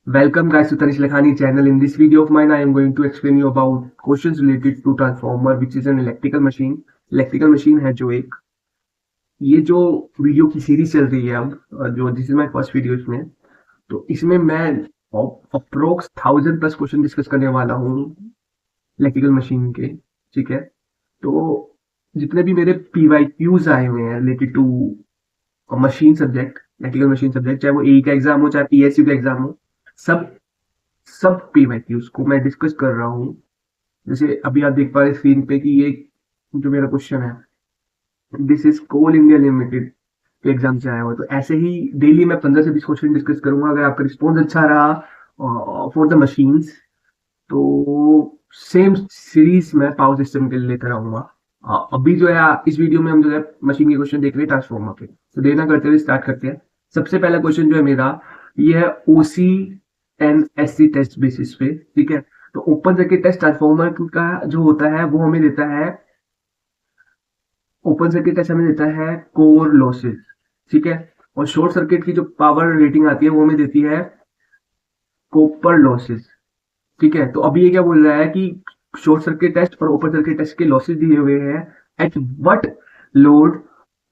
Welcome guys to Tanish Lakhani channel. In this video of mine, I am going to explain you about questions related to transformer, which is an electrical machine. Electrical machine है जो एक ये जो video की series चल रही है अब जो this is my first video इसमें, तो इसमें मैं अप्रोक्स 1000+ क्वेश्चन डिस्कस करने वाला हूँ इलेक्ट्रिकल मशीन के। ठीक है, तो जितने भी मेरे PYQs आए हुए हैं related to machine subject, electrical machine subject, चाहे वो ए का एग्जाम हो चाहे PSU का एग्जाम हो, सब सब PYQs को मैं डिस्कस कर रहा हूँ। जैसे अभी आप देख पा रहे स्क्रीन पे कि ये जो मेरा क्वेश्चन है, this is Coal India Limited के एग्जाम से आया हुआ। तो ऐसे ही डेली मैं 15 से 20 क्वेश्चन डिस्कस करूंगा। अगर आपका रिस्पॉन्स अच्छा रहा फॉर द मशीन्स, तो सेम सीरीज मैं पावर सिस्टम के लिए लेकर आऊंगा। अभी जो है इस वीडियो में हम जो है मशीन के क्वेश्चन देख रहे हैं ट्रांसफॉर्मर के। तो देना करते हुए स्टार्ट करते हैं। सबसे पहला क्वेश्चन जो है मेरा, ये है OC and SC test basis पे। ठीक है, तो ओपन सर्किट टेस्ट ट्रांसफॉर्मर का जो होता है वो हमें देता है, ओपन सर्किट टेस्ट हमें देता है कोर लॉसेस। ठीक है, और शॉर्ट सर्किट की जो पावर रेटिंग आती है वो हमें देती है कॉपर लॉसेस। ठीक है, तो अभी ये क्या बोल रहा है कि शॉर्ट सर्किट टेस्ट और ओपन सर्किट टेस्ट के लॉसेस दिए हुए हैं। एट व्हाट लोड,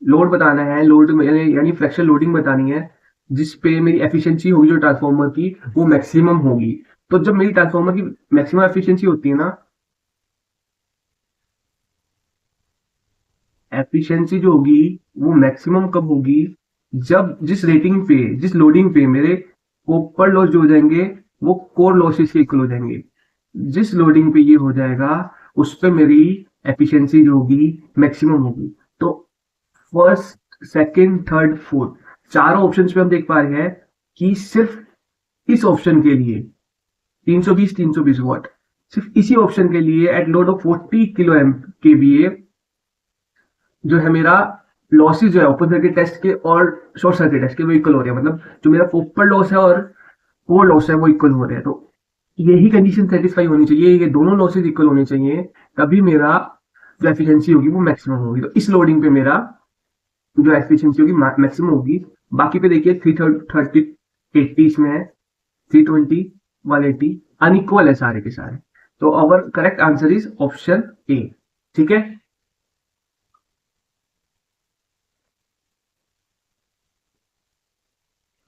लोड बताना है, लोड यानी फ्रैक्शन लोडिंग बतानी है जिस पे मेरी एफिशिएंसी होगी जो ट्रांसफॉर्मर की वो मैक्सिमम होगी। तो जब मेरी ट्रांसफॉर्मर की मैक्सिमम एफिशिएंसी होती है ना, एफिशिएंसी जो होगी वो मैक्सिमम कब होगी, जब जिस रेटिंग पे, जिस लोडिंग पे मेरे कॉपर लॉस जो हो जाएंगे वो कोर लॉसेस के इक्वल हो जाएंगे। जिस लोडिंग पे ये हो जाएगा उस पे मेरी एफिशिएंसी जो होगी मैक्सिमम होगी। तो फर्स्ट, सेकंड, थर्ड, फोर्थ चारों ऑप्शंस पे हम देख पा रहे हैं कि सिर्फ इस ऑप्शन के लिए 320 वाट, सिर्फ इसी ऑप्शन के लिए at load of 40 kilo amp KVA जो है मेरा लॉसेस जो है ओपन सर्किट टेस्ट के और शॉर्ट सर्किट टेस्ट के वो इक्वल हो रहे हैं। मतलब जो मेरा कॉपर लॉस है और कोर लॉस है वो इक्वल हो रहे हैं। तो यही कंडीशन सेटिस्फाई होनी चाहिए, ये दोनों लॉसेस इक्वल होने चाहिए, तभी मेरा जो एफिशिएंसी होगी वो मैक्सिमम होगी। तो इस लोडिंग पे मेरा जो एफिशिएंसी होगी मैक्सिमम होगी। बाकी पे देखिए 330 80 इसमें है, 320 180 अनइक्वल है सारे के सारे। तो our correct answer is option A. ठीक है,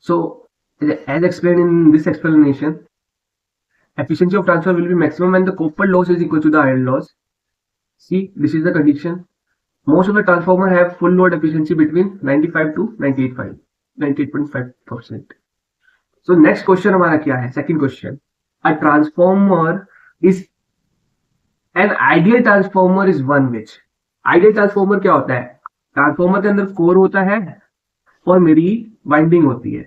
so as explained in this explanation, efficiency of transfer will be maximum when the copper loss is equal to the iron loss. See, this is the condition. Most of the transformer have full load efficiency between 95 to 98.5%. So next question हमारा क्या है? Second question. A transformer is an ideal transformer is one which. Ideal transformer क्या होता है? Transformer के अंदर core होता है और मेरी वाइंडिंग होती है।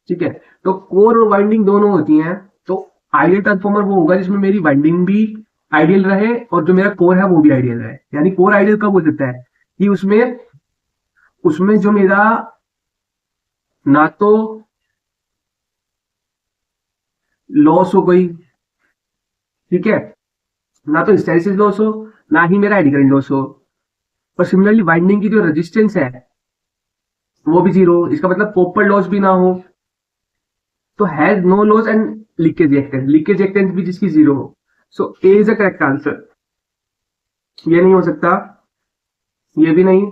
ठीक है, तो कोर और वाइंडिंग दोनों होती हैं। तो आइडियल ट्रांसफॉर्मर वो होगा जिसमें मेरी वाइंडिंग भी आइडियल रहे और जो मेरा कोर है वो भी आइडियल रहे। यानी कोर आइडियल कब हो सकता है कि उसमें उसमें जो मेरा ना तो लॉस हो गई, ठीक है, ना तो हिस्टैरिसीस लॉस हो, ना ही मेरा एडी करंट लॉस हो, और सिमिलरली वाइंडिंग की जो रेजिस्टेंस है वो भी जीरो। इसका मतलब कॉपर लॉस भी ना हो, तो has no loss and leakage reactance, leakage reactance भी जिसकी जीरो हो। So A is the correct answer. ये नहीं हो सकता, ये भी नहीं,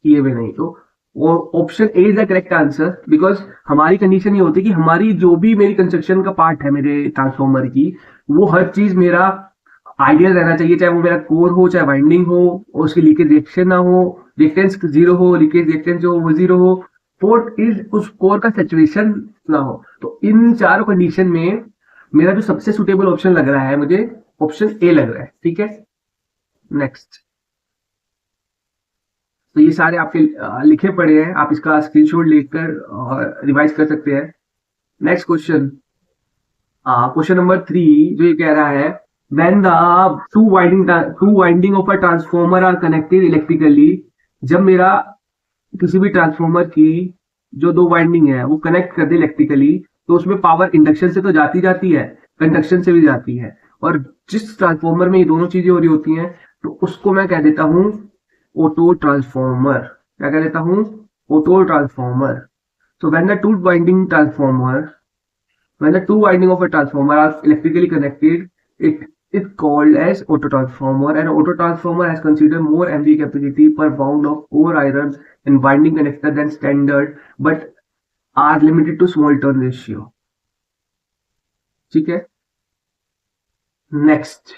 ये भी नहीं। तो option A is the correct answer, because हमारी कंडीशन ये होती है कि हमारी जो भी मेरी कंस्ट्रक्शन का पार्ट है मेरे ट्रांसफॉर्मर की, वो हर चीज मेरा आइडियल रहना चाहिए, चाहे वो मेरा कोर हो चाहे वाइंडिंग हो, और उसकी लीकेज रिएक्शन ना हो, रिएक्टेंस जीरो हो, लीकेज रिएक्टेंस जो वो जीरो हो, फोर्थ इज उस कोर का सैचुरेशन ना हो। तो इन चारों कंडीशन में मेरा जो सबसे सुटेबल ऑप्शन लग रहा है मुझे, ऑप्शन ए लग रहा है। ठीक है, नेक्स्ट। तो ये सारे आपके लिखे पड़े हैं, आप इसका स्क्रीनशॉट लेकर रिवाइज कर सकते हैं। नेक्स्ट क्वेश्चन, क्वेश्चन नंबर 3 जो ये कह रहा है, when the two winding of a transformer are connected electrically, जब मेरा किसी भी ट्रांसफॉर्मर की जो दो वाइंडिंग है वो कनेक्ट कर दे इलेक्ट्रिकली, तो उसमें पावर इंडक्शन से तो जाती है, कंडक्शन से भी जाती है। और जिस ट्रांसफॉर्मर में ये दोनों चीजें हो रही होती हैं तो उसको मैं कह देता हूं ऑटो ट्रांसफॉर्मर। क्या कह देता हूं? Auto transformer. So when the two winding of a transformer are electrically connected, it is called as autotransformer. And autotransformer has considered more MVA capacity per wound of core iron and winding connector than standard, but are limited to small turn ratio. ठीक है, next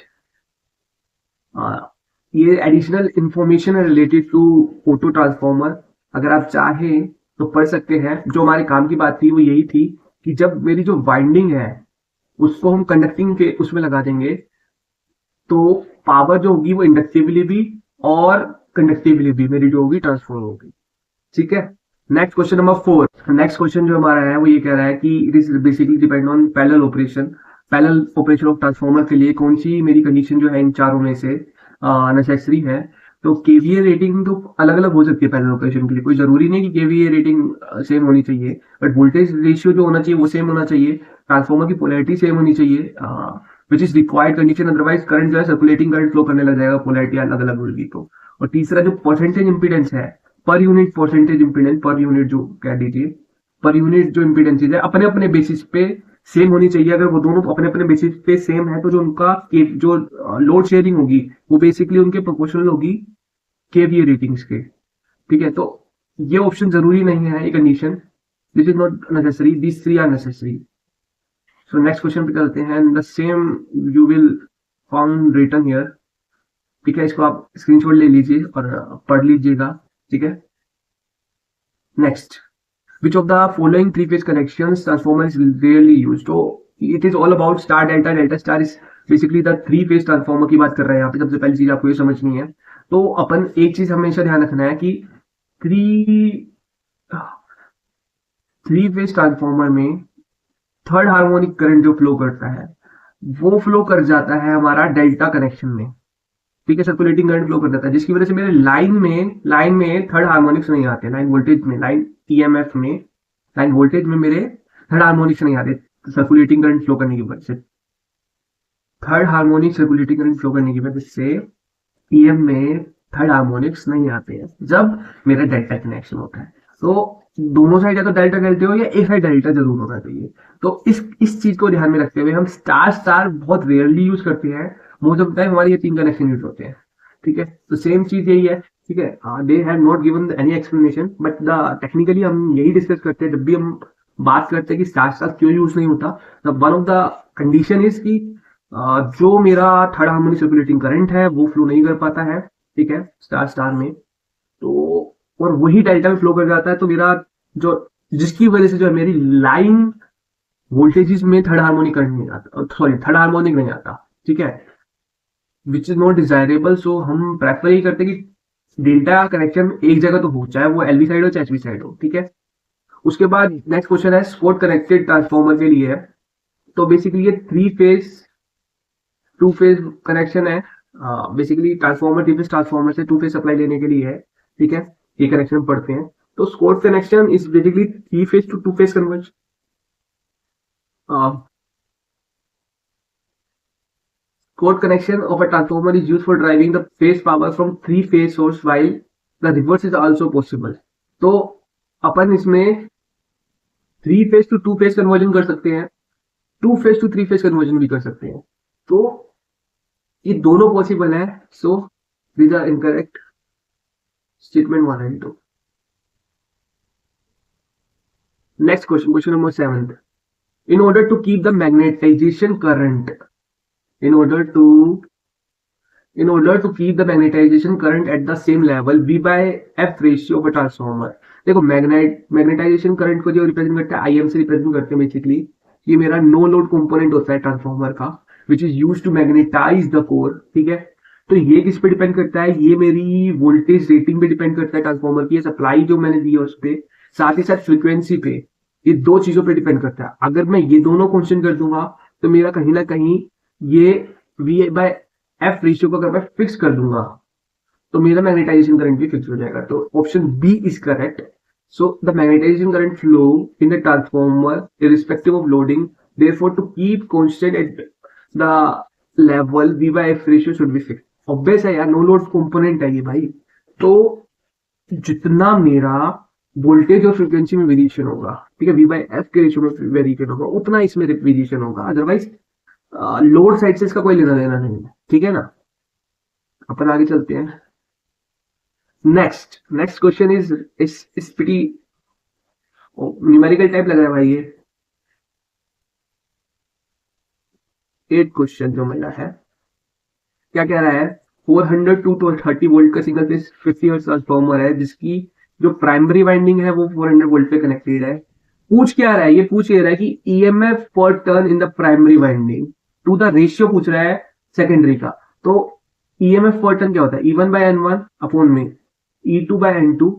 ये additional information है related to auto transformer, अगर आप चाहें तो पढ़ सकते हैं। जो हमारे काम की बात थी वो यही थी कि जब मेरी जो वाइंडिंग है उसको हम कंडक्टिंग के उसमें लगा देंगे तो पावर जो होगी वो इंडक्टिवली भी और कंडक्टिवली भी मेरी जो होगी ट्रांसफॉर होगी। ठीक है, next question number 4। Next question जो हमारा है वो ये कह रहा है कि it is basically depend on parallel operation. Parallel operation of transformer के लिए कौन सी मेरी कंडीशन जो है इन चारों में से नेसेसरी है। तो केवीए रेटिंग तो अलग अलग हो सकती है पैरेलल ऑपरेशन के लिए, कोई जरूरी नहीं कि केवीए रेटिंग सेम होनी चाहिए, बट वोल्टेज रेशियो जो होना चाहिए वो सेम होना चाहिए, ट्रांसफॉर्मर की पोलैरिटी सेम होनी चाहिए, which is required condition, otherwise current जो है सर्कुलेटिंग करंट फ्लो करने लग जाएगा, पोलैरिटी अलग अलग होगी तो। और तीसरा जो परसेंटेज इंपीडेंस है, per unit percentage impedance, per unit जो कह दीजिए, पर यूनिट जो इंपीडेंसेज है अपने अपने बेसिस पे सेम होनी चाहिए। अगर वो दोनों अपने अपने बेसिस पे सेम है तो जो उनका जो लोड शेयरिंग होगी वो बेसिकली उनके प्रोपोर्शनल होगी केवीए रेटिंग्स के। ठीक है, तो ये ऑप्शन जरूरी नहीं है ये condition, this is not necessary, this three are necessary. So next question पे चलते हैं, the same you will found written here. ठीक है, इसको आप स्क्रीनशॉट ले लीजिए और पढ़ लीजिएगा। ठीक है, next, which of the following three phase connections transformer is rarely used? तो it is all about star delta, delta star is basically the three phase transformer की बात कर रहे हैं यहाँ पे। सबसे पहली चीज आपको ये समझनी है, तो अपन एक चीज हमेशा ध्यान रखना है कि थ्री फेज ट्रांसफॉर्मर में थर्ड हार्मोनिक करंट जो फ्लो करता है वो फ्लो कर जाता है हमारा डेल्टा कनेक्शन में। ठीक है, सर्कुलेटिंग करंट फ्लो कर जाता है, जिसकी वजह से मेरे लाइन में थर्ड हार्मोनिक्स नहीं आते, लाइन वोल्टेज में, लाइन ईएमएफ में, लाइन वोल्टेज में मेरे थर्ड हार्मोनिक्स नहीं आते सर्कुलेटिंग करंट फ्लो करने की वजह से। Third harmonic circulating current flow करने की वजह से ईएम में थर्ड हार्मोनिक्स नहीं आते हैं जब मेरा डेल्टा कनेक्शन होता है। तो दोनों साइड या तो डेल्टा कहते हो या एक साइड डेल्टा जरूर होना चाहिए। तो इस चीज को ध्यान में रखते हुए हम स्टार स्टार बहुत रेयरली यूज करते हैं, मोस्ट ऑफ द टाइम हमारे ये तीन कनेक्शन यूज होते हैं। ठीक है, तो सेम चीज यही है। ठीक है, they have not given any explanation, but the technically हम यही डिस्कस करते हैं जब भी हम बात करते हैं कि स्टार स्टार क्यों यूज नहीं होता। The one of the condition is कि जो मेरा थर्ड हार्मोनिक सर्कुलेटिंग करंट है वो फ्लो नहीं कर पाता है। ठीक है, स्टार में तो, और वही डेल्टा में फ्लो कर जाता है, तो मेरा जो जिसकी वजह से जो है मेरी लाइन वोल्टेजेस में थर्ड हार्मोनिक करंट नहीं आता, सॉरी थर्ड हार्मोनिक नहीं आता। ठीक है, विच इज नॉट डिजायरेबल। सो हम प्रेफर ही करते हैं कि डेल्टा कनेक्शन एक जगह तो हो, चाहे वो एलवी साइड हो चाहे एचवी साइड हो। ठीक है, उसके बाद नेक्स्ट क्वेश्चन है स्पॉट कनेक्टेड ट्रांसफॉर्मर के लिए है। तो बेसिकली ये टू फेज कनेक्शन है, basically transformer three phase transformer से टू फेज सप्लाई लेने के लिए है। ठीक है, ये कनेक्शन पढ़ते हैं। तो spot connection is basically three phase to phase conversion. Cord connection of a transformer is used for driving the phase power from three phase source, while the reverse is also possible. तो अपन इसमें three phase to phase conversion कर सकते हैं, two phase to three phase conversion भी कर सकते हैं, तो ये दोनों पॉसिबल है। So these are incorrect statement 1 and 2। Next question number 7। In order to keep the magnetization current in order to keep the magnetization current at the same level, V by F ratio of a transformer। देखो magnetisation current को जो represent करता है IM से represent करते हैं basically. ये मेरा नो लोड कंपोनेंट होता है ट्रांसफॉर्मर का, which is used to magnetize the core. ठीक है, तो ये किस पे डिपेंड करता है, ये मेरी वोल्टेज रेटिंग पे डिपेंड करता है ट्रांसफॉर्मर की, सप्लाई जो मैंने दी है उस पर, साथ ही साथ फ्रिक्वेंसी पे, ये दो चीजों पे डिपेंड करता है। अगर मैं ये दोनों क्वेश्चन कर दूंगा तो मेरा कहीं ना कहीं ये वी बाय एफ रेशियो को अगर मैं फिक्स कर दूंगा तो मेरा मैग्नेटाइजेशन करंट भी फिक्स हो जाएगा। तो option B is correct. So the magnetization current flow in the transformer irrespective of loading, therefore to keep constant at the level V by F ratio should be fix. Obvious है यार, no load component है ये भाई, तो जितना मेरा voltage और frequency में वेरिएशन होगा, ठीक है, वी बाई एफ के रेशियो में वेरिएशन होगा, उतना इसमें वेरिएशन होगा, अदरवाइज लोड साइड से इसका कोई लेना देना नहीं है, ठीक है ना। अपन आगे चलते हैं। Next question is pretty numerical type लग रहा है भाई, ये 8 क्वेश्चन जो मिला है, क्या कह रहा है, 400 टू 30 वोल्ट का सिंगल फेज 50 हर्ट्ज ट्रांसफॉर्मर है जिसकी जो प्राइमरी वाइंडिंग है वो 400 वोल्ट पे कनेक्टेड है। पूछ क्या रहा है, ये पूछ ये रहा है कि EMF per turn in the primary winding to the ratio पूछ रहा है सेकेंडरी का। तो ईएमएफ पर टर्न क्या होता है, E1 बाय N1 अपॉन में E2 बाय N2,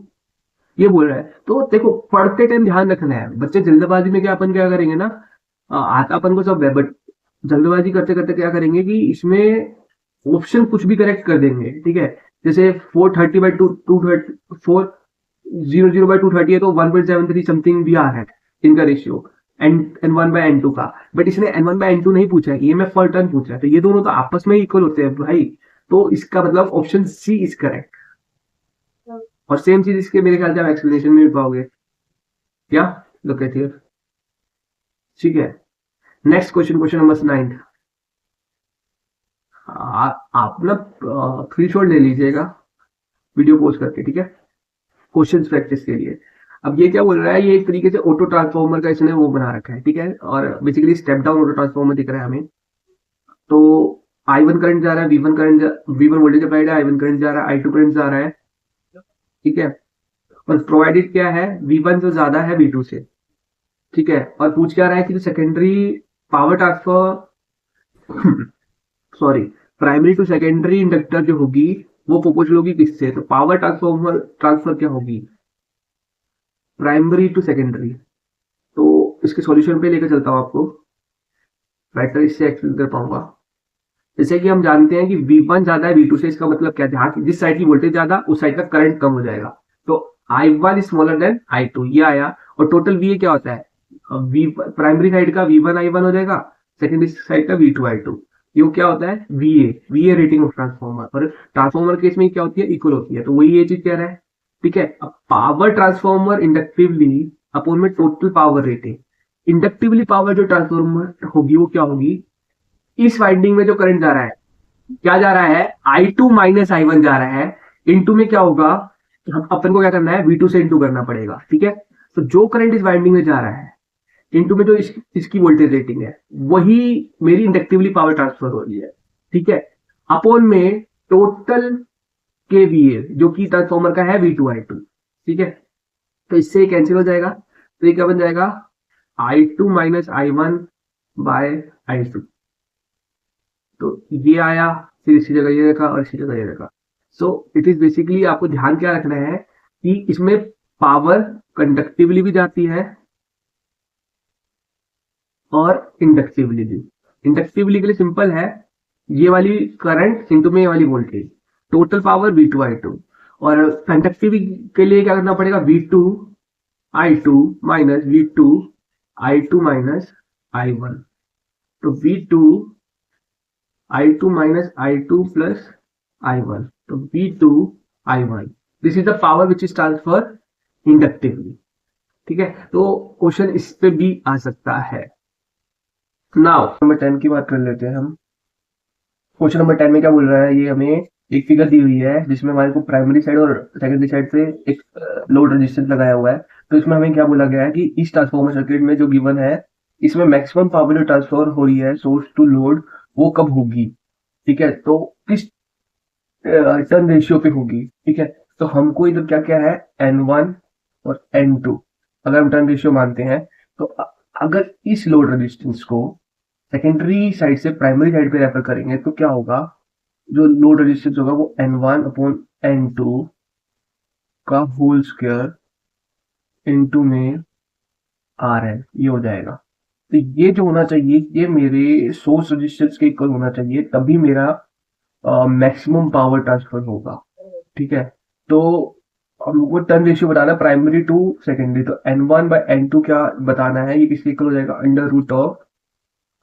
ये बोल रहा है। तो देखो पढ़ते टाइम ध्यान रखना है बच्चे, जल्दबाजी में क्या अपन क्या करेंगे ना, आता अपन को सब है बट जल्दबाजी करते करते क्या करेंगे कि इसमें ऑप्शन कुछ भी करेक्ट कर देंगे, ठीक है। जैसे 430 बाई 400 बाई 230 है तो 1.73 समथिंग दिया है इनका रेशियो N1 बाय N2 का, बट इसने N1 बाय N2 नहीं पूछा है, ईएमएफ पर टर्न पूछा है, तो ये दोनों तो आपस में इक्वल होते हैं भाई। तो इसका मतलब ऑप्शन सी इज करेक्ट। और सेम चीज इसके मेरे ख्याल से आप एक्सप्लेनेशन में भी पाओगे, क्या लुक एट हियर, ठीक है। नेक्स्ट क्वेश्चन नंबर 9, आप ना स्क्रीनशॉट ले लीजिएगा वीडियो पोज करके, ठीक है, क्वेश्चन प्रैक्टिस के लिए। अब ये क्या बोल रहा है, ये एक तरीके से ऑटो ट्रांसफॉर्मर का इसने वो बना रखा है, ठीक है, और basically step down auto transformer दिख रहा है हमें। तो I1 करंट जा रहा है, V1 वोल्टेज अप्लाइड है, I1 करंट जा रहा है, I2 करंट जा रहा है, ठीक है। और प्रोवाइडेड क्या है, V1 जो ज्यादा है V2 से, ठीक है। और पूछ क्या रहा है कि जो secondary power transfer sorry primary to secondary inductor जो होगी वो प्रोपोर्शनल होगी किससे, तो पावर ट्रांसफर क्या होगी, प्राइमरी टू सेकेंडरी। तो इसके सॉल्यूशन पे लेकर चलता हूं आपको, बेटर इससे एक्सप्लेन कर पाऊंगा। जैसे कि हम जानते हैं कि V1 ज्यादा है V2 से, इसका मतलब क्या है, जिस साइड की वोल्टेज ज्यादा उस साइड का करंट कम हो जाएगा। तो I1 स्मॉलर देन I2 ये आया, और टोटल VA क्या होता है, प्राइमरी साइड का V1 I1 हो जाएगा, सेकेंडरी साइड का V2 I2, ये क्या होता है VA रेटिंग ऑफ ट्रांसफॉर्मर। और ट्रांसफॉर्मर केस में क्या होती है, इक्वल होती है, तो वही ये चीज कह रहा है, ठीक है। अब पावर ट्रांसफॉर्मर इंडक्टिवली अपॉन में total power rating, inductively power जो ट्रांसफॉर्मर होगी वो क्या होगी, इस वाइंडिंग में जो करंट जा रहा है, क्या जा रहा है, I2 माइनस I1 जा रहा है, इनटू में क्या होगा, हम अपन को क्या करना है, V2 से इनटू करना पड़ेगा, ठीक है। तो जो करंट इस वाइंडिंग में जा रहा है इनटू में जो इसकी वोल्टेज रेटिंग है, वही मेरी इंडक्टिवली पावर ट्रांसफर हो रही है, ठीक है, अपॉन में टोटल KVA जो कि ट्रांसफॉर्मर का है V2 I2, ठीक है। तो इससे कैंसिल हो जाएगा, तो ये क्या बन जाएगा, I2 minus I1 bye I2। तो ये आया, फिर इसी जगह ये रखा और इसी जगह ये रखा। सो इट इज बेसिकली आपको ध्यान क्या रखना है कि इसमें पावर कंडक्टिवली भी जाती है और इंडक्टिवली भी। इंडक्टिवली के लिए सिंपल है, ये वाली करंट इंटू में ये वाली voltage, total power V2 I2। और कंडक्टिव के लिए क्या करना पड़ेगा, V2 I2 minus V2 I2 minus I1। तो V2 I2 minus I2 plus I1, तो V2 I1, this is the power which is transfer inductively, ठीक है। तो क्वेश्चन इस पे भी आ सकता है। नाउ नंबर 10 की बात कर लेते हैं हम। क्वेश्चन नंबर 10 में क्या बोल रहा है, ये हमें एक फिगर दी हुई है जिसमें हमारे को प्राइमरी साइड और सेकेंडरी साइड से एक लोड रेजिस्टेंस लगाया हुआ है। तो इसमें हमें क्या बोला गया है कि इस ट्रांसफॉर्मर सर्किट में जो गिवन है, इसमें मैक्सिमम पावर जो ट्रांसफर हो रही है सोर्स टू लोड वो कब होगी, ठीक है। तो किस टर्न रेशियो पे होगी, ठीक है। तो हमको इधर क्या क्या है, N1 और N2 अगर हम टर्न रेशियो मानते हैं, तो अगर इस लोड रेजिस्टेंस को सेकेंडरी साइड से प्राइमरी साइड पे रेफर करेंगे तो क्या होगा, जो लोड रेजिस्टेंस होगा वो N1 अपॉन N2 का होल स्क्वायर इनटू में R है, ये हो जाएगा। तो ये जो होना चाहिए ये मेरे सोर्स रेजिस्टेंस के इक्वल होना चाहिए, तभी मेरा मैक्सिमम पावर ट्रांसफर होगा, ठीक है। तो हमको टर्न रेशियो बताना प्राइमरी टू सेकेंडरी, तो N1 बाय N2 क्या बताना है, ये किसके इक्वल हो जाएगा, under root of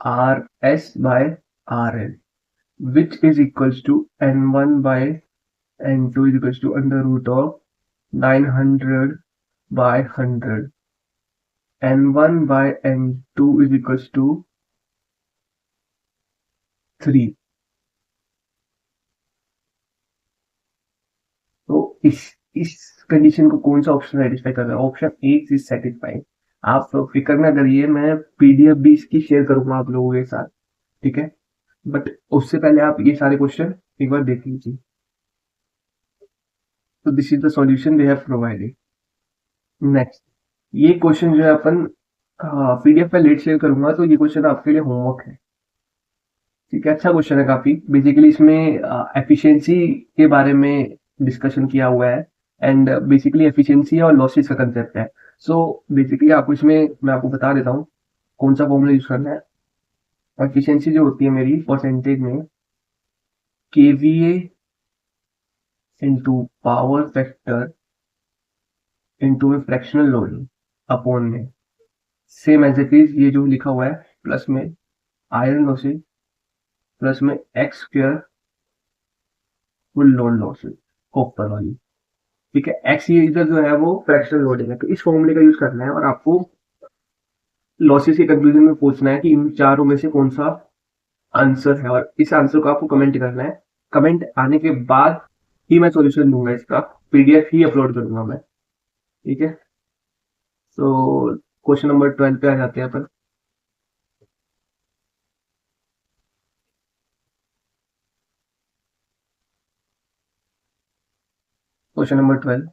RS by RL, which is equals to N1 by N2 is equals to under root of 900 by 100, n1 by n2 is equals to 3। तो इस कंडीशन को कौन सा ऑप्शन सेटिस्फाई कर रहा है? Option A is satisfied. आप फिक्र ना करिए, मैं पीडीएफ भी इसकी शेयर करूंगा आप लोगों के साथ, ठीक है? बट उससे पहले आप ये सारे क्वेश्चन एक बार देख लीजिए। तो this is the solution they have provided. Next, ये क्वेश्चन जो है अपन पीडीएफ पे लेट शेयर करूंगा, तो ये क्वेश्चन आपके लिए होमवर्क है, ठीक है? अच्छा क्वेश्चन है काफी। बेसिकली इसमें एफिशिएंसी के बारे में डिस्कशन किया हुआ है, एंड बेसिकली एफिशिएंसी और लॉसेस का कंसेप्ट है। सो बेसिकली आपको इसमें मैं आपको बता देता हूँ कौन सा फॉर्मूला यूज करना है। एफिशिएंसी जो होती है मेरी परसेंटेज में KVA into power factor into में फ्रैक्शनल लोडिंग अपॉन में सेम एज इट इज ये जो लिखा हुआ है, प्लस में आयरन लॉसेज प्लस में x square full load losses copper वाली, ठीक है? एक्स ये इधर जो है वो फ्रैक्शनल लोडिंग है, तो इस फॉर्मूले का यूज करना है और आपको लॉसेस के कंक्लूजन में पूछना है कि इन चारों में से कौन सा आंसर है, और इस आंसर को आपको कमेंट करना है। कमेंट आने के बाद ही मैं सॉल्यूशन दूंगा, इसका पीडीएफ ही अपलोड करूंगा मैं, ठीक है? तो क्वेश्चन नंबर 12 पे आ जाते हैं अपन। Question number 12,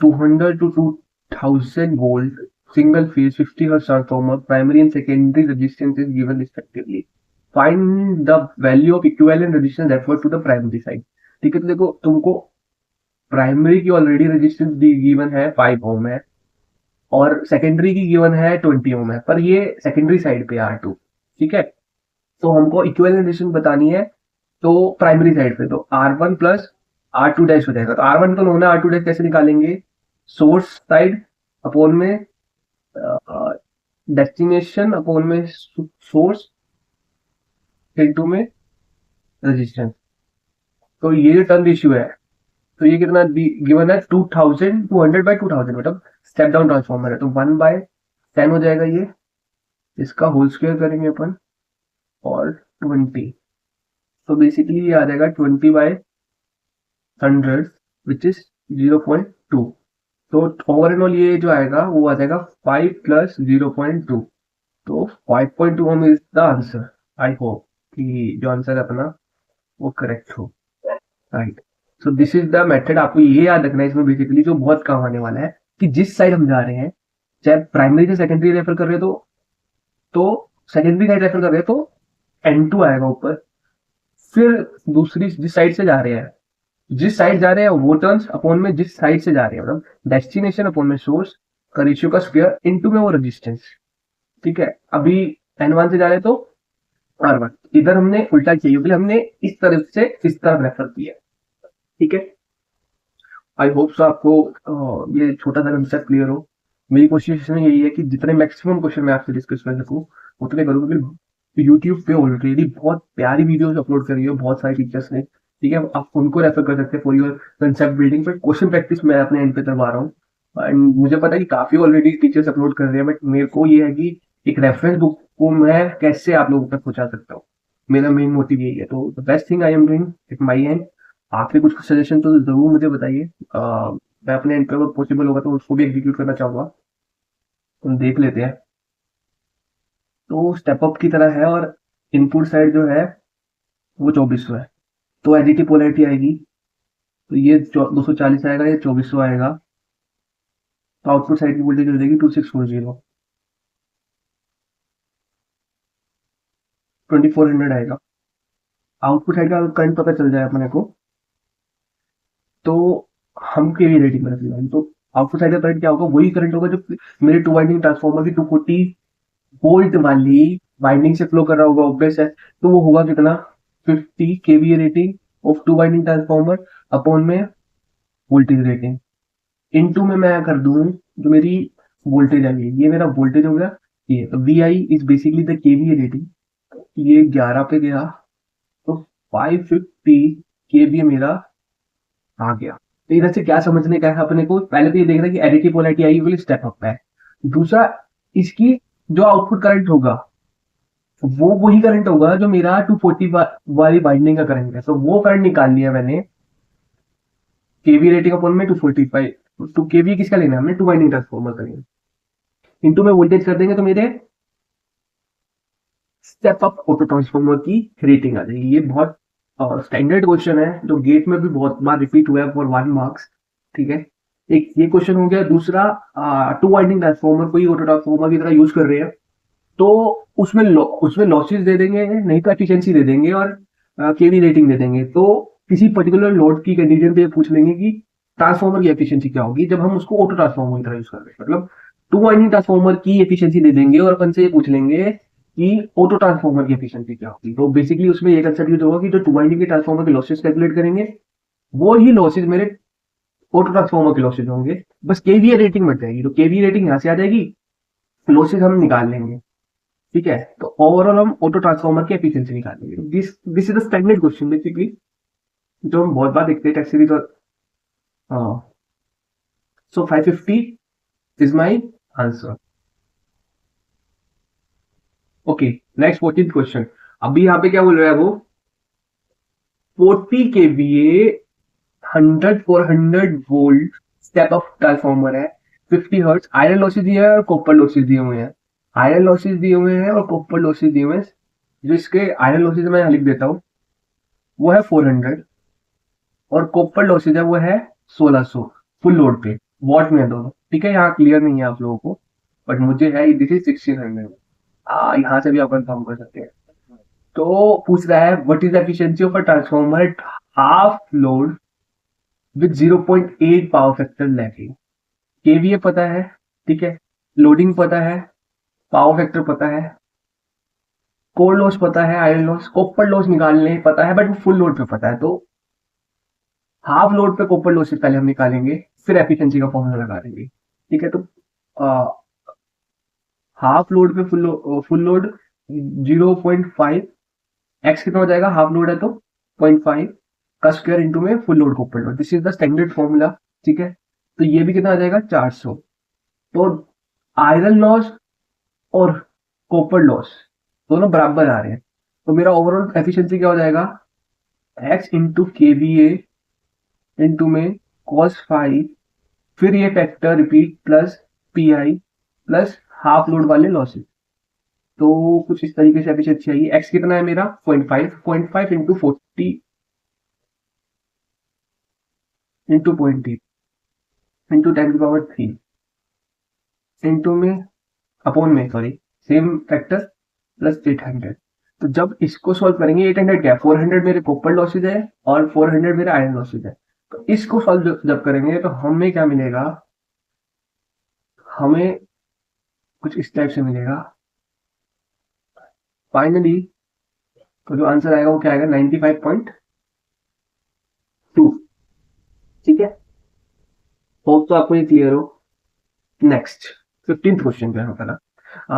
200 to 2000 volt single phase 50 hertz transformer primary and secondary resistance is given respectively. Find the value of equivalent resistance referred to the primary side। ठीक है, तो देखो तुमको प्राइमरी की ऑलरेडी रेजिस्टेंस गिवन है 5 ओम है, और सेकेंडरी की गिवन है 20 ओम है, पर ये सेकेंडरी साइड पे R2, ठीक है? तो हमको इक्विवेलेंट रेजिस्टेंस बतानी है, तो प्राइमरी साइड पे तो R1 प्लस R2 डैश हो जाएगा। तो R1 तो होना, R2 डैश कैसे निकालेंगे? सोर्स साइड अपॉन में डेस्टिनेशन अपॉन में सोर्स इनटू में रेजिस्टेंस। तो ये जो टर्म रेशियो है, तो ये कितना गिवन है? 2200 बाई 2000, मतलब स्टेप डाउन ट्रांसफॉर्मर है, तो 1/10 हो जाएगा ये। इसका होल स्क्वायर करेंगे अपन और 20, तो बेसिकली ये आ जाएगा 20/100 विच इज 0.2। तो ओवर एंड ऑल ये जो आएगा वो आ जाएगा 5 प्लस 0.2, तो 5.2 ohm is the answer. I hope कि जो आंसर है अपना वो करेक्ट हो, right? So this is the method. आपको ये याद रखना है इसमें बेसिकली जो बहुत काम आने वाला है, कि जिस साइड हम जा रहे हैं, चाहे प्राइमरी से सेकेंडरी रेफर कर रहे हो तो सेकेंडरी साइड रेफर कर रहे हो तो N2 आएगा ऊपर। फिर दूसरी जिस साइड से जा रहे हैं, जिस साइड जा रहे हैं वो टर्न्स अपॉन में जिस साइड से जा रहे हैं, मतलब डेस्टिनेशन अपॉन में सोर्स का रेशियो का स्क्वायर इनटू में वो रेजिस्टेंस, ठीक है? अभी N1 से जा रहे हैं तो R1, इधर हमने उल्टा किया क्योंकि हमने इस तरफ से इस तरफ रेफर किया, ठीक है? आई होप सो आपको ये छोटा सा कंसेप्ट क्लियर हो। मेरी कोशिश इसमें यही है कि जितने मैक्सिमम क्वेश्चन मैं आपसे डिस्कस कर सकूं उतने करूँ, क्योंकि यूट्यूब पे ऑलरेडी बहुत प्यारी वीडियोस अपलोड कर रही है बहुत सारे टीचर्स ने, ठीक है? आप उनको रेफर कर सकते हैं फॉर योर कंसेप्ट बिल्डिंग। पर क्वेश्चन प्रैक्टिस मैं अपने एंड पे करवा रहा हूँ, एंड मुझे पता है कि काफी ऑलरेडी टीचर्स अपलोड कर रहे हैं, बट मेरे को ये है कि एक रेफरेंस बुक को मैं कैसे आप लोगों तक पहुंचा सकता हूँ, मेरा मेन मोटिव यही है। तो the best thing I am doing at my and, आपके कुछ सजेशन तो जरूर मुझे बताइए, मैं अपने एंड पे अगर पॉसिबल होगा तो उसको भी एग्जीक्यूट करना चाहूंगा। तो देख लेते हैं। तो स्टेप अप की तरह है, और इनपुट साइड जो है वो 2400 है, तो एडिटिव पोलैरिटी आएगी, तो ये 240 आएगा, ये 2400 आएगा, तो आउटपुट साइड की वोल्टेज हो जाएगी 2640, 2400 आएगा। आउटपुट साइड का करंट पता चल जाए अपने को, तो हम केवी रेटिंग में रखेंगे, तो आउटपुट साइड का करंट क्या होगा? वही करंट होगा जो मेरे 2 वाइंडिंग ट्रांसफार्मर की 240 वोल्ट वाली वाइंडिंग से फ्लो कर रहा होगा, ऑब्वियस है। तो वो होगा कितना? 50 KVA rating of 2 winding transformer upon में वोल्टेज रेटिंग इनटू में मैं कर दूं जो मेरी वोल्टेज आ गई, ये मेरा वोल्टेज हो गया ये। तो V I is basically the KVA rating, ये 11 पे गया, तो 550 केवीए मेरा आ गया, तो इधर से क्या समझने का है अपने को, पहले तो ये देखना कि additive polarity I will step up है। दूसरा, इसकी जो आउटपुट करंट होगा वो वही करंट होगा जो मेरा 240 वाली बाइंडिंग का करंट है, तो वो करंट निकाल लिया मैंने केवी रेटिंग अपॉन में 245। तो केवी किसका लेना है हमने, टू वाइंडिंग ट्रांसफॉर्मर करेंगे, इनटू में वोल्टेज कर देंगे तो मेरे स्टेप अप ऑटो ट्रांसफॉर्मर की रेटिंग आ जाएगी। ये बहुत स्टैंडर्ड क्वेश्चन है जो गेट में भी बहुत बार रिपीट हुआ है फॉर 1 मार्क्स। ठीक है, एक ये क्वेश्चन हो गया। दूसरा, टू वाइंडिंग ट्रांसफॉर्मर को ही ऑटो ट्रांसफॉर्मर की तरह यूज कर रहे हैं, तो उसमें लॉसेस दे देंगे, नहीं तो एफिशिएंसी दे देंगे और केवी रेटिंग दे देंगे। तो किसी पर्टिकुलर लोड की कंडीशन पे पूछ लेंगे कि ट्रांसफॉर्मर की एफिशिएंसी क्या होगी जब हम उसको ऑटो ट्रांसफॉर्मर की तरह यूज कर रहे हैं, मतलब टू वाइंडिंग ट्रांसफॉर्मर की एफिशिएंसी दे देंगे और अपन से ये पूछ लेंगे कि ऑटो ट्रांसफॉर्मर की एफिशिएंसी क्या होगी। तो बेसिकली उसमें ये कंसेप्ट यूज होगा कि जो टू वाइंडिंग के ट्रांसफॉर्मर के लॉसेस कैलकुलेट करेंगे वो ही लॉसेस मेरे ऑटो ट्रांसफॉर्मर के लॉसेस होंगे, बस केवीए रेटिंग बढ़ जाएगी। तो केवीए रेटिंग यहाँ से आ जाएगी, लॉसेस हम निकाल लेंगे। ठीक है, तो ओवरऑल हम ऑटो ट्रांसफॉर्मर की एफिशिएंसी निकालेंगे। This is the standard question basically, जो हम बहुत बार देखते हैं टेस्ट सीरीज और हाँ। सो 550 is my answer. Okay, next 14th question. अभी यहाँ पे क्या बोल रहा है वो, 40 KVA 100 volt step up transformer है, 50 हर्ट्ज। आयरन लॉसेस दिया है और कॉपर लॉसेस दिए हुए हैं, आयरन लॉसेस दिए हुए हैं और कॉपर लॉसेस दिए हुए हैं। जो इसके आयरन लॉसेस मैं यहाँ लिख देता हूँ, वो है 400 और कॉपर लॉसेज है वो है 1600 फुल लोड पे, वॉट में है दोनों। ठीक है, यहाँ क्लियर नहीं है आप लोगों को, बट मुझे है दिस इज 1600। यहाँ से भी आप कंफर्म कर सकते हैं। तो पूछ रहा है what is the efficiency of a transformer at half load with 0.8 power factor lagging. KVA पता है, ठीक है, लोडिंग पता है, पावर फैक्टर पता है, कोर लॉस पता है, आयरन लॉस, कॉपर लॉस निकालने पता है, बट फुल लोड पे पता है। तो हाफ लोड पे कॉपर लॉसेस पहले हम निकालेंगे, फिर एफिशिएंसी का फॉर्मूला लगा देंगे। ठीक है, तो हाफ लोड पे फुल लोड 0.5, एक्स कितना हो जाएगा, हाफ लोड है तो 0.5 का स्क्वायर इंटू में full load copper load. This is the standard formula. ठीक है, तो ये भी कितना आ जाएगा 400। तो आयरन लॉस और कॉपर लॉस दोनों बराबर आ रहे हैं, तो मेरा ओवरऑल एफिशिएंसी क्या हो जाएगा, एक्स इंटू के वी ए इंटू में कॉस 5, फिर ये factor repeat plus P I plus half load वाले लॉसेस। तो कुछ इस तरीके से एफिशिएंसी चाहिए। एक्स कितना है मेरा 0.5 इंटू 40 इंटू 0.8 इंटू 10 की पावर 3 इंटू में अपॉन में सॉरी सेम फैक्टर प्लस 800। तो जब इसको सॉल्व करेंगे, 800 क्या है, 400 मेरे कॉपर लॉसेज है और 400 मेरे आयरन लॉसेज है। तो इसको सॉल्व जब करेंगे तो हमें क्या मिलेगा, हमें कुछ इस टाइप से मिलेगा फाइनली। तो जो आंसर आएगा वो क्या आएगा, 95.2। ठीक है, होप तो आपको ये क्लियर हो। नेक्स्ट 15th क्वेश्चन पे हमारा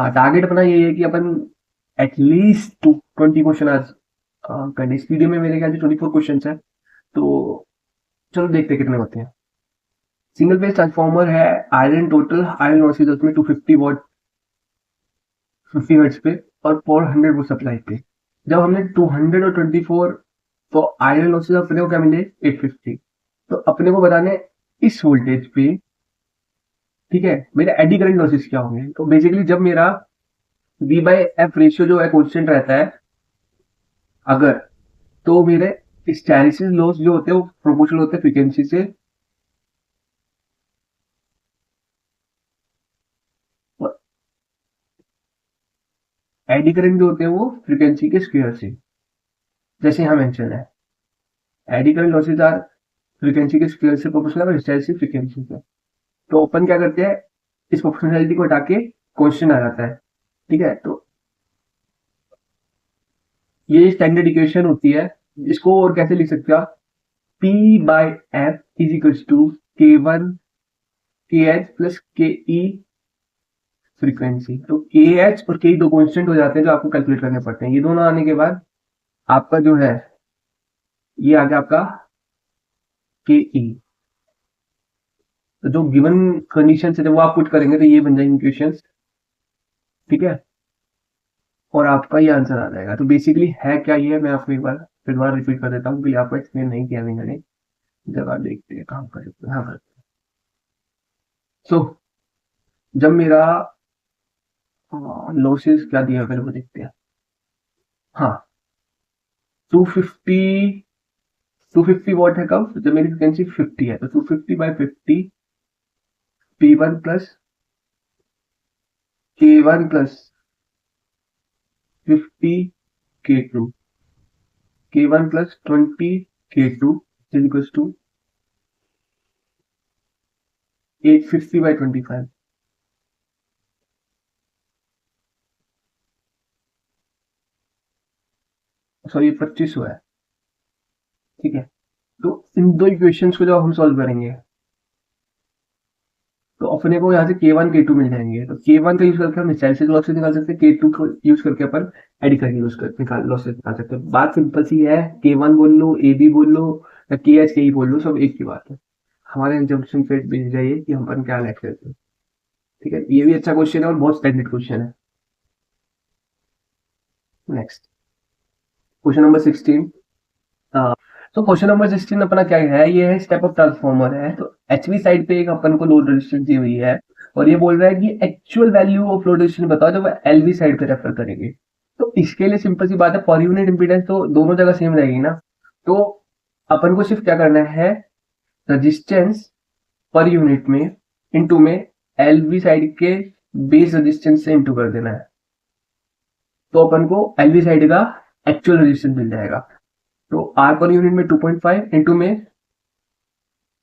टारगेट अपना ये है कि अपन एटलीस्ट 20 क्वेश्चन आज करने। इस वीडियो में मेरे ख्याल से 24 क्वेश्चन है, तो चलो देखते कितने होते हैं। सिंगल फेज ट्रांसफॉर्मर है, आयरन टोटल आयरन लॉसेज उसमें 250 वॉट 50 हर्ट्ज पे और 400 वो सप्लाई पे। जब हमने 200 और 24, तो आयरन लॉसेज अपने को क्या मिले 850। तो अपने को बताने इस वोल्टेज पे, ठीक है, मेरे एडी करंट लॉसेस क्या होंगे। तो बेसिकली जब मेरा V बाय एफ रेशियो जो है कॉन्स्टेंट रहता है अगर, तो मेरे हिस्टैरिसीस लॉस जो होते हैं वो प्रोपोर्शनल होते हैं फ्रीक्वेंसी से, एडी करंट जो होते हैं वो फ्रीक्वेंसी के स्क्वायर से, जैसे यहाँ मेंशन है eddy current losses are frequency के स्क्वायर से प्रोपोर्शनल और हिस्टैरिसीस फ्रीक्वेंसी से। तो अपन क्या करते हैं, इस प्रोपोर्शनलिटी को हटा के क्वेश्चन आ जाता है। ठीक है, तो ये स्टैंडर्ड इक्वेशन होती है। इसको और कैसे लिख सकते हो आप, P by F is equals to K1 KH plus KE frequency. तो KH और KE दो कांस्टेंट हो जाते हैं जो आपको कैलकुलेट करने पड़ते हैं। ये दोनों आने के बाद आपका जो है ये आ गया आपका KE। तो जो गिवन कंडीशन है वो आप पुट करेंगे तो ये बन जाएंगे क्वेश्चंस, ठीक है, और आपका ये आंसर आ जाएगा। तो बेसिकली है क्या ये, मैं आपको एक बार फिर बार रिपीट कर देता हूँ कि आपको एक्सप्लेन नहीं किया मैंने। जगह देखते हैं काम कर सकते हैं, हाँ। सो जब मेरा लॉसेस क्या दिया फिर वो देखते हैं। हाँ, 250 250 वॉट है कब, जब मेरी फ्रिक्वेंसी 50 है, तो 250/50 P1 plus K1 plus 50 K2, K1 plus 20 K2 is equal to 850/25। Sorry 2500 है, ठीक है। तो इन दो इक्वेशंस को जब हम सॉल्व करेंगे तो अपने को यहाँ से K1 K2 मिल जाएंगे। तो K1 का यूज करके हम हिस्टैरिसीस लॉसेस निकाल सकते हैं, K2 को यूज करके अपन एडी करके यूज कर निकाल लॉसेस निकाल सकते हैं। बात सिंपल सी है, K1 बोल लो, AB बोल लो या KH KE बोल लो, सब एक ही बात है। हमारे एग्जामिनेशन पे भेज जाइए कि हम अपन क्या लेट करते हैं, ठीक है। ये भी अच्छा क्वेश्चन है और बहुत स्टैंडर्ड क्वेश्चन है। Next question number 16। तो क्वेश्चन नंबर 16 अपना क्या है, ये है स्टेप अप ट्रांसफॉर्मर है। तो एचवी साइड पे एक अपन को लोड रेजिस्टेंस दी हुई है और ये बोल रहा है कि actual value of load resistance बताओ जब एलवी साइड पे रेफर करेंगे। तो इसके लिए सिंपल सी बात है, पर यूनिट इंपीडेंस तो दोनों जगह सेम रहेगी ना। तो अपन को सिर्फ क्या करना है, रेजिस्टेंस पर यूनिट में इंटू में एलवी साइड के बेस रेजिस्टेंस से इंटू कर देना है। तो अपन को एलवी साइड का एक्चुअल रेजिस्टेंस मिल जाएगा। तो आर पर यूनिट में 2.5 इंटू में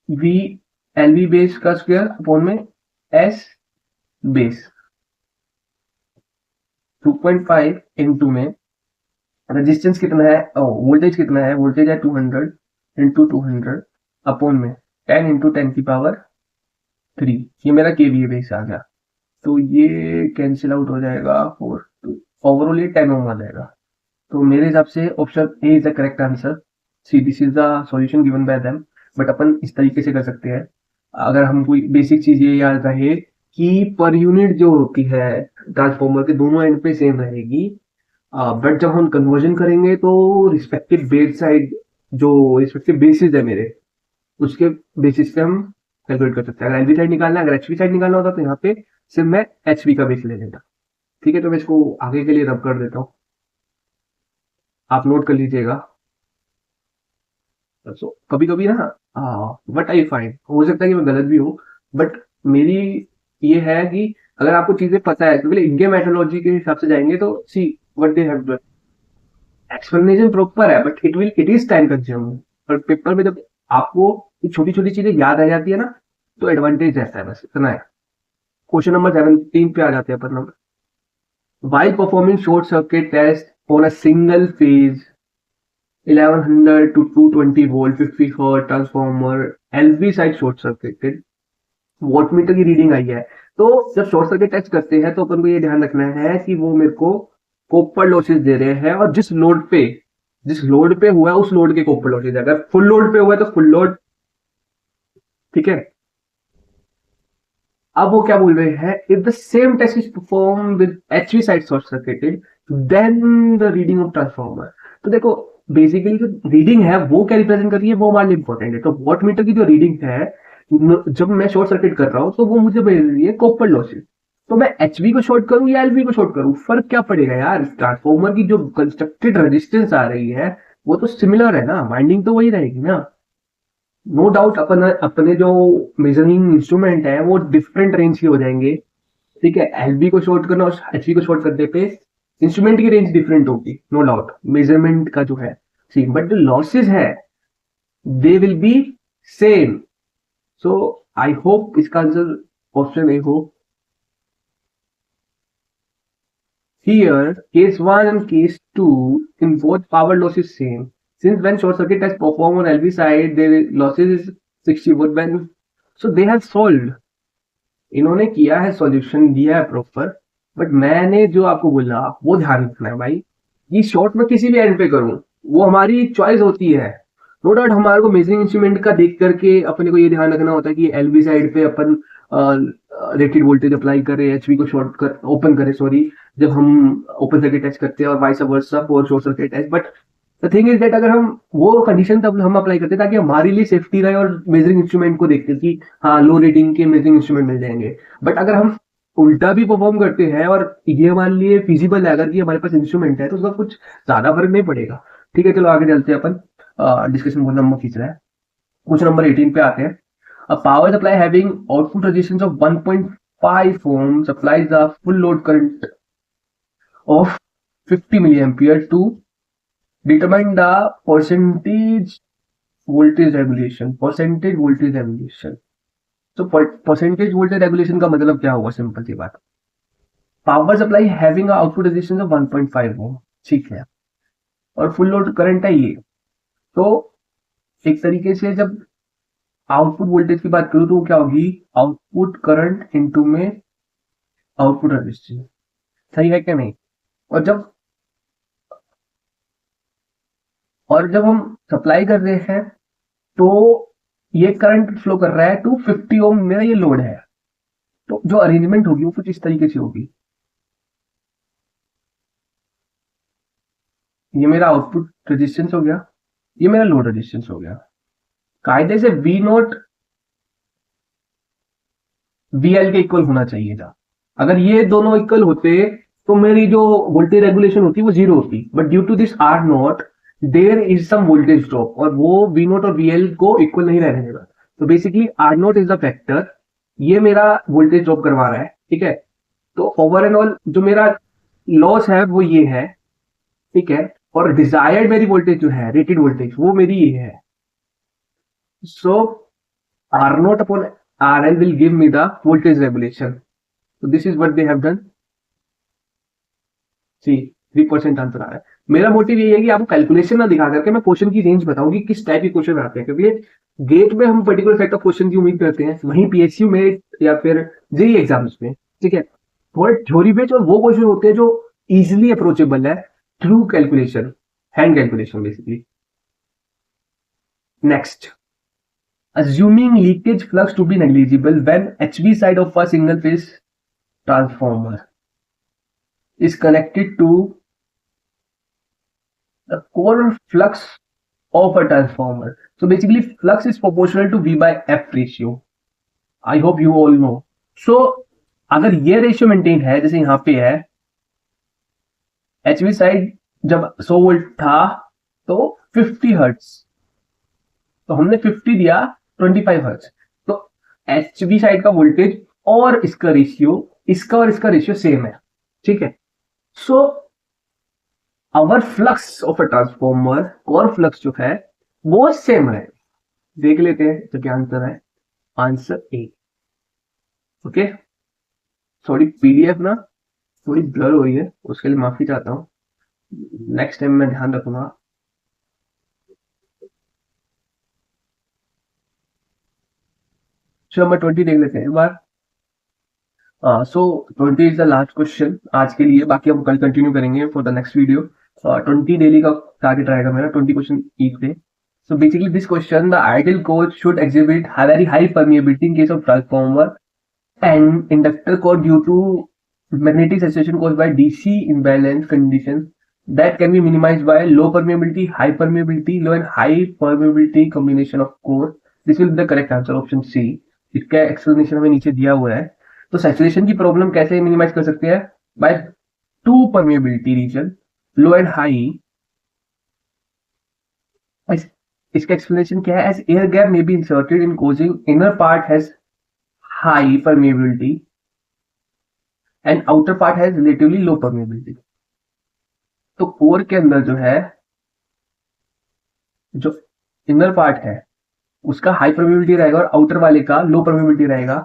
वी एलवी बेस का स्क्वायर अपॉन में एस बेस, 2.5 इंटू में रेजिस्टेंस कितना है, वोल्टेज कितना है, वोल्टेज है 200 इंटू 200 अपॉन में 10 इंटू 10 की पावर 3। ये मेरा केवीए बेस आ गया। तो ये कैंसिल आउट हो जाएगा 4, ओवरऑल ये 10 ओम आ जाएगा। तो मेरे हिसाब से option A is the correct answer. See this is the solution given by them. But अपन इस तरीके से कर सकते हैं, अगर हम कोई बेसिक चीज ये याद रहे कि पर यूनिट जो होती है ट्रांसफॉर्मर के दोनों एंड पे सेम रहेगी, बट जब हम कन्वर्जन करेंगे तो रिस्पेक्टिव बेस साइड जो रिस्पेक्टिव बेसिस है मेरे, उसके बेसिस पे हम कैलकुलेट कर सकते हैं। अगर एलवी साइड निकालना है, अगर एचवी साइड निकालना होता तो यहाँ पे सिर्फ मैं एचवी का बेस ले लेता, ठीक है। तो मैं इसको आगे के लिए रब कर देता हूँ, आप नोट कर लीजिएगा। सो कभी कभी ना वट आई फाइंड, हो सकता है कि मैं गलत भी हूँ, बट मेरी ये है कि अगर आपको चीजें पता है तो पहले इनके मेथोलॉजी के हिसाब से जाएंगे तो see what they have done, explanation proper है but it is time consuming. और पेपर में जब आपको छोटी छोटी चीजें याद आ जाती है ना, तो एडवांटेज रहता है, बस इतना है। क्वेश्चन नंबर 17 पे आ जाते हैं अपन। While performing short circuit test on a single phase 1100 to 220 volt 50 hertz transformer, LV side short circuited, wattmeter की रीडिंग आई है। तो जब शॉर्ट सर्किट टेस्ट करते हैं तो अपन को ये ध्यान रखना है कि वो मेरे को कॉपर लॉसेस दे रहे हैं, और जिस लोड पे हुआ है उस लोड के कॉपर लॉसेस। अगर फुल लोड पे हुआ है तो फुल लोड, ठीक है। अब वो क्या बोल रहे हैं, if the same test is perform with HV side short circuited then the reading of transformer. तो देखो बेसिकली जो रीडिंग है वो क्या रिप्रेजेंट कर रही है, वो हमारे लिए इंपॉर्टेंट है। तो वॉट मीटर की जो रीडिंग है जब मैं शॉर्ट सर्किट कर रहा हूं तो वो मुझे मिल रही है कॉपर लॉसेस। तो मैं एचवी को शॉर्ट करूं या एलवी को शॉर्ट करूं, फर्क क्या पड़ेगा यार। ट्रांसफॉर्मर की जो कंस्ट्रक्टेड रेजिस्टेंस आ रही है वो तो सिमिलर है ना, वाइंडिंग तो वही रहेगी ना। नो डाउट अपने जो मेजरिंग इंस्ट्रूमेंट है वो डिफरेंट रेंज के हो जाएंगे, ठीक है। एलबी को शॉर्ट करना और एचवी को शॉर्ट करने पे इंस्ट्रूमेंट की रेंज डिफरेंट होगी, नो डाउट मेजरमेंट का जो है सेम, बट जो लॉसेज है they will be same. So I hope इसका आंसर ऑप्शन ए हो। Here, case 1 and case 2 in both power loss is same. Since when short circuit test perform on LV side, their losses is 60 volt when, so they have solved. इन्होंने किया है, solution दिया है proper, but मैंने जो आपको बोला वो ध्यान रखना है भाई। ये शॉर्ट में किसी भी एंड पे करूं वो हमारी चॉइस होती है। नो डाउट हमारे को मेजरिंग इंस्ट्रूमेंट का देख करके अपने को ये ध्यान रखना होता है कि एलवी साइड पे अपन रेटेड वोल्टेज अप्लाई करें, एचवी को शॉर्ट कर ओपन करें, सॉरी, जब हम ओपन सर्किट टेस्ट करते हैं, और vice versa for short circuit test. But the thing is that अगर हम वो कंडीशन तब हम अप्लाई करते हैं ताकि हमारे लिए सेफ्टी रहे, और मेजरिंग इंस्ट्रूमेंट को देखते हैं कि हाँ लो रेटिंग के मेजरिंग इंस्ट्रूमेंट मिल जाएंगे। बट अगर हम उल्टा भी परफॉर्म करते हैं और ये मान लिए फिजिबल है अगर कि हमारे पास इंस्ट्रूमेंट है, तो उसका कुछ ज्यादा फर्क नहीं पड़ेगा। ठीक है, चलो आगे चलते हैं अपन। डिस्कशन बहुत लंबा खींच रहा है। क्वेश्चन नंबर 18 पे आते हैं। A power supply having output resistance of 1.5 ohm supplies a full load current of 50 milliampere to determine the percentage voltage regulation. Percentage voltage regulation. तो परसेंटेज वोल्टेज रेगुलेशन का मतलब क्या होगा? सिंपल सी बात, power supply having output resistance of 1.5 ओम, ठीक है, और full load current है ये। तो एक तरीके से जब आउटपुट वोल्टेज की बात करूं तो क्या होगी? आउटपुट करंट इनटू में आउटपुट रेजिस्टेंस, सही है क्या नहीं? और जब हम सप्लाई कर रहे हैं तो ये करंट फ्लो कर रहा है टू 50 ओम, मेरा ये लोड है। तो जो अरेंजमेंट होगी वो कुछ इस तरीके से होगी। ये मेरा आउटपुट रेजिस्टेंस हो गया, ये मेरा लोड रेजिस्टेंस हो गया। कायदे से वी नॉट वीएल के इक्वल होना चाहिए था। अगर ये दोनों इक्वल होते तो मेरी जो वोल्टेज रेगुलेशन होती वो जीरो होती। But due to this R naught there is some voltage drop, और वो वी नॉट और वीएल को इक्वल नहीं रहने देगा। तो basically R naught is the factor, ये मेरा वोल्टेज ड्रॉप करवा रहा है, ठीक है। तो ओवर एंड ऑल जो मेरा लॉस है वो ये है, ठीक है, और डिजायर्ड मेरी वोल्टेज जो है, रेटेड वोल्टेज, वो मेरी ये है। So R naught upon R L will give me the voltage regulation. So this is what they have done. See, 3% answer आ रहा है। मेरा मोटिव ये है कि आपको कैलकुलेशन ना दिखा करके मैं क्वेश्चन की रेंज बताऊं कि किस टाइप के क्वेश्चन आते हैं, क्योंकि गेट में हम पर्टिकुलर सेट ऑफ क्वेश्चन की उम्मीद करते हैं, वहीं पीएसयू में या फिर जेई एग्जाम्स में, ठीक है, थोड़े थ्योरी बेस्ड और वो क्वेश्चन होते हैं जो इजिली अप्रोचेबल है through calculation, hand calculation basically. Next, assuming leakage flux to be negligible when HV side of a single phase transformer is connected to the core flux of a transformer. So basically flux is proportional to V by F ratio. I hope you all know. So अगर ये ratio maintain है, जैसे यहाँ पे है, HV side जब 100 volt था तो 50 हर्ट्ज, तो हमने 50 दिया 25 हर्ट्ज। तो HV साइड का वोल्टेज और इसका रेशियो, इसका और इसका रेशियो सेम है, ठीक है। So our flux of a transformer, core flux जो है वो सेम है। देख लेते हैं तो क्या आंसर है। Answer A. Okay, sorry PDF ना थोड़ी ब्लर हो रही है, उसके लिए माफी चाहता हूँ, नेक्स्ट टाइम मैं ध्यान रखूंगा। नंबर 20 देख लेते हैं एक बार। सो 20 इज द लास्ट क्वेश्चन आज के लिए, बाकी हम कल कंटिन्यू करेंगे for the next video. 20 daily का टारगेट रहेगा मेरा, 20 question each day. So basically this question, the ideal core should exhibit very high permeability in case of transformer and inductor core due to magnetic saturation caused by DC imbalance conditions that can be minimized by low permeability, high permeability, low and high permeability combination of core. This will be the correct answer, option C. इसका explanation हमें नीचे दिया हुआ है। तो saturation की problem कैसे minimise कर सकते हैं? By two permeability region, low and high. इसका एक्सप्लेनेशन क्या है? As air gap may be inserted in causing inner part has high permeability and outer part has relatively low permeability. तो core के अंदर जो है, जो इनर पार्ट है उसका हाई परमेबिलिटी रहेगा और आउटर वाले का लो परमेबिलिटी रहेगा।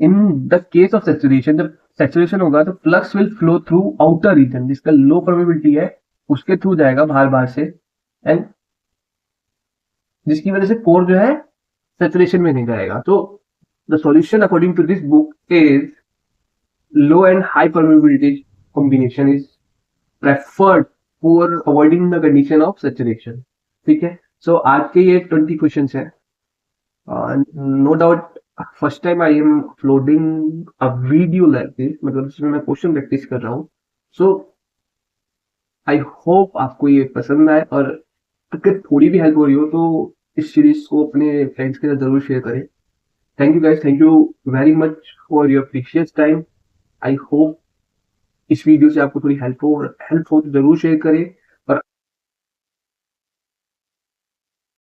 In the case of saturation, जब सैचुरेशन होगा तो flux will flow through outer region, जिसका लो परमेबिलिटी है उसके थ्रू जाएगा बाहर से, एंड जिसकी वजह से कोर जो है सैचुरेशन में नहीं जाएगा। तो the solution according to this book is low and high permeability combination is preferred for avoiding the condition of saturation, ठीक है। सो आज के ये 20 क्वेश्चन है. No doubt first time I am uploading a video like this, मतलब इसमें मैं question practice कर रहा हूँ. सो आई होप आपको ये पसंद आए, और अगर थोड़ी भी हेल्प हो रही हो तो इस सीरीज को अपने फ्रेंड्स के साथ जरूर शेयर करें. Thank you guys, thank you very much for your precious time. I hope इस वीडियो से आपको थोड़ी हेल्प हो तो जरूर शेयर करें.